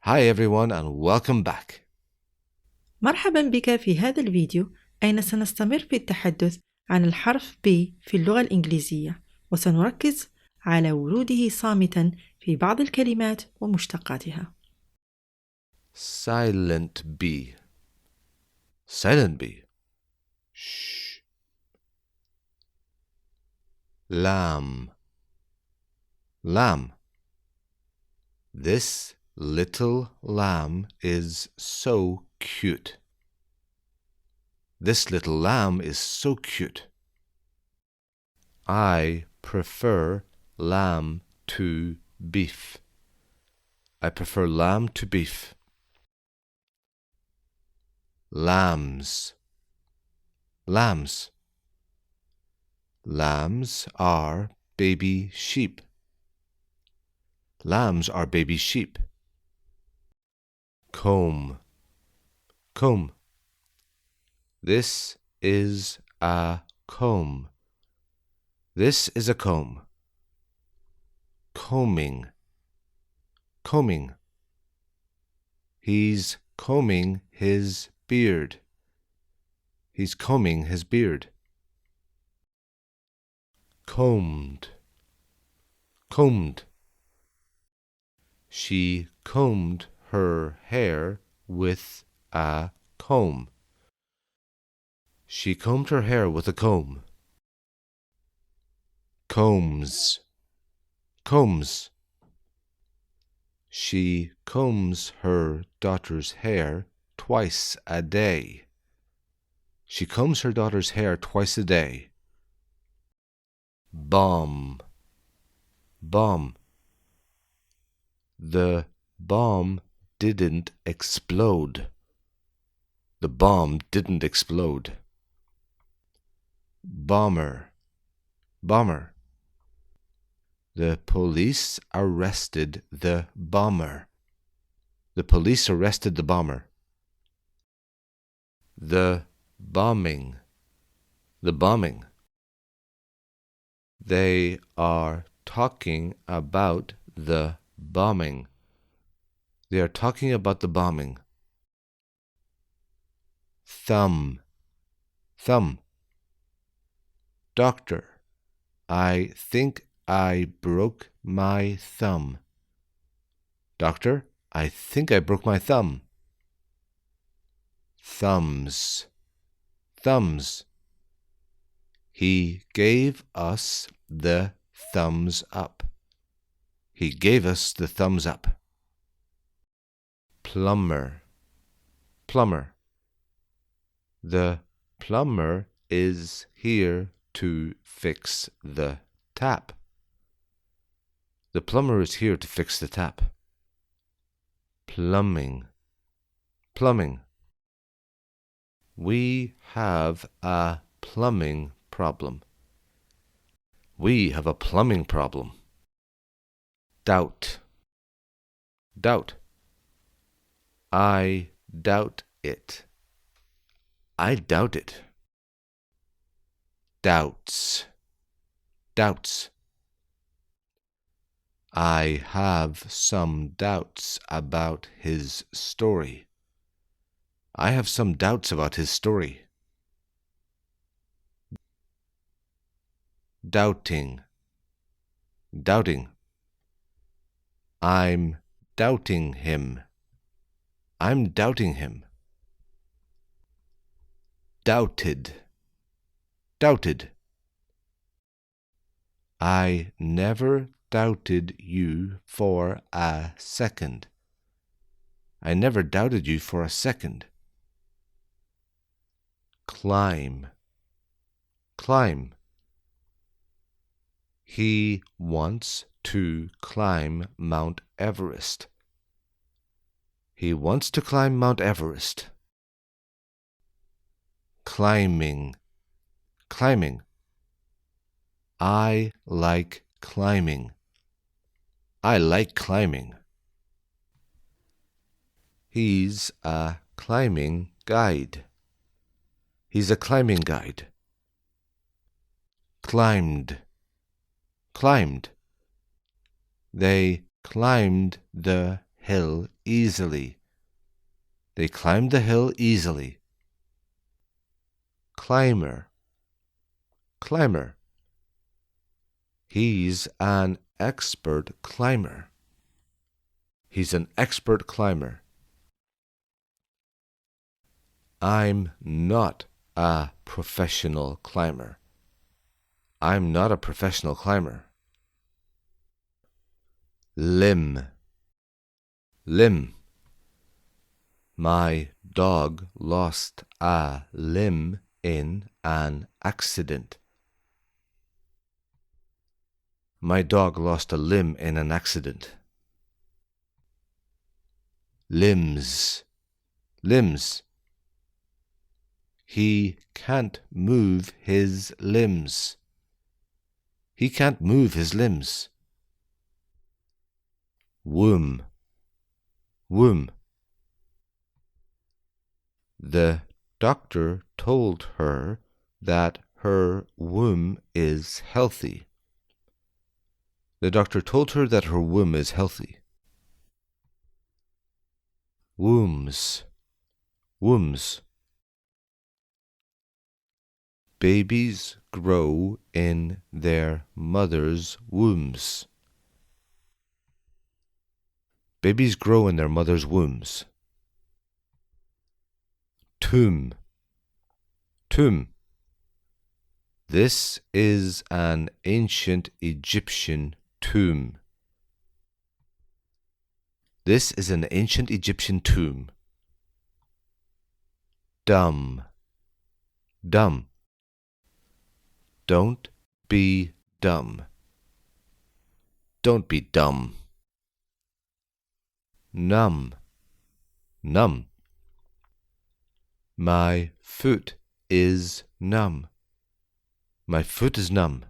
Hi everyone and welcome back. مرحبا بك في هذا الفيديو أين سنستمر في التحدث عن الحرف B في اللغة الإنجليزية وسنركز على وروده صامتا في بعض الكلمات ومشتقاتها. Silent B. Silent B. Shh. Lamb. Lamb. This little lamb is so cute. This little lamb is so cute. I prefer lamb to beef. I prefer lamb to beef. Lambs. Lambs. Lambs are baby sheep. Lambs are baby sheep. Comb. Comb. This is a comb. This is a comb. Combing. Combing. He's combing his beard. He's combing his beard. Combed. Combed. She combed her hair with a comb. She combed her hair with a comb. Combs. Combs. She combs her daughter's hair twice a day. She combs her daughter's hair twice a day. Bomb. Bomb. The bomb didn't explode. The bomb didn't explode. Bomber. Bomber. The police arrested the bomber. The police arrested the bomber. The bombing. The bombing. They are talking about the bombing. They are talking about the bombing. Thumb. Thumb. Doctor, I think I broke my thumb. Doctor, I think I broke my thumb. Thumbs. Thumbs. He gave us the thumbs up. He gave us the thumbs up. Plumber. Plumber. The plumber is here to fix the tap. The plumber is here to fix the tap. Plumbing. Plumbing. We have a plumbing problem. We have a plumbing problem. Doubt. Doubt. I doubt it. I doubt it. Doubts. Doubts. I have some doubts about his story. I have some doubts about his story. Doubting. Doubting. I'm doubting him. I'm doubting him. Doubted. Doubted. I never doubted you for a second. I never doubted you for a second. Climb. Climb. He wants to climb Mount Everest. He wants to climb Mount Everest. Climbing. Climbing. I like climbing. I like climbing. He's a climbing guide. He's a climbing guide. Climbed. Climbed. They climbed the hill easily. They climbed the hill easily. Climber, climber. He's an expert climber. He's an expert climber. I'm not a professional climber. I'm not a professional climber. Limb, limb. My dog lost a limb in an accident. My dog lost a limb in an accident. Limbs, limbs. He can't move his limbs. He can't move his limbs. Womb, womb. The doctor told her that her womb is healthy. The doctor told her that her womb is healthy. Wombs, wombs. Babies grow in their mothers' wombs. Babies grow in their mother's wombs. Tomb, tomb. This is an ancient Egyptian tomb. This is an ancient Egyptian tomb. Dumb, dumb. Don't be dumb. Don't be dumb. Numb, numb. My foot is numb. My foot is numb.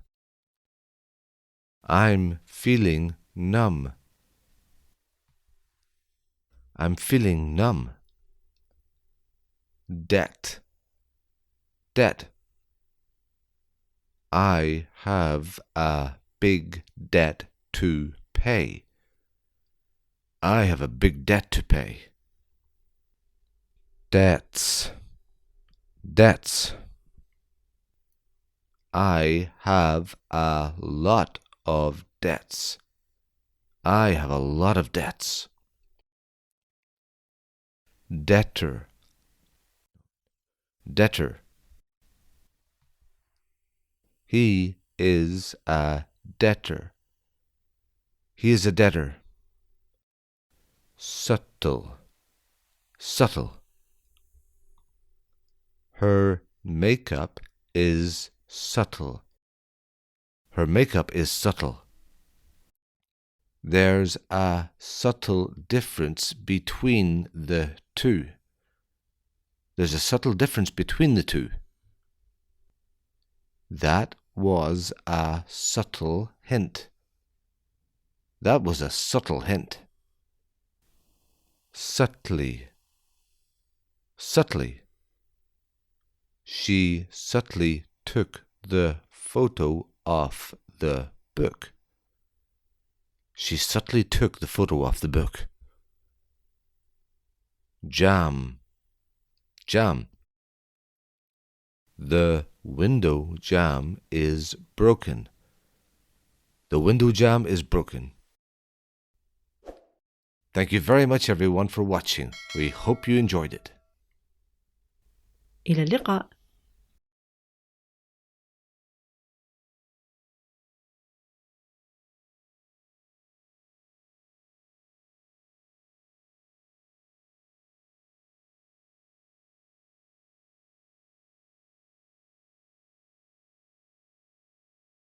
I'm feeling numb. I'm feeling numb. Debt, debt. I have a big debt to pay. I have a big debt to pay. Debts, debts. I have a lot of debts. I have a lot of debts. Debtor, debtor. He is a debtor. He is a debtor. Subtle, subtle. Her makeup is subtle. Her makeup is subtle. There's a subtle difference between the two. There's a subtle difference between the two. That was a subtle hint. That was a subtle hint. Subtly, subtly. She subtly took the photo off the book. She subtly took the photo off the book. Jam, jam. The window jam is broken. The window jam is broken. Thank you very much everyone for watching. We hope you enjoyed it. إلى اللقاء.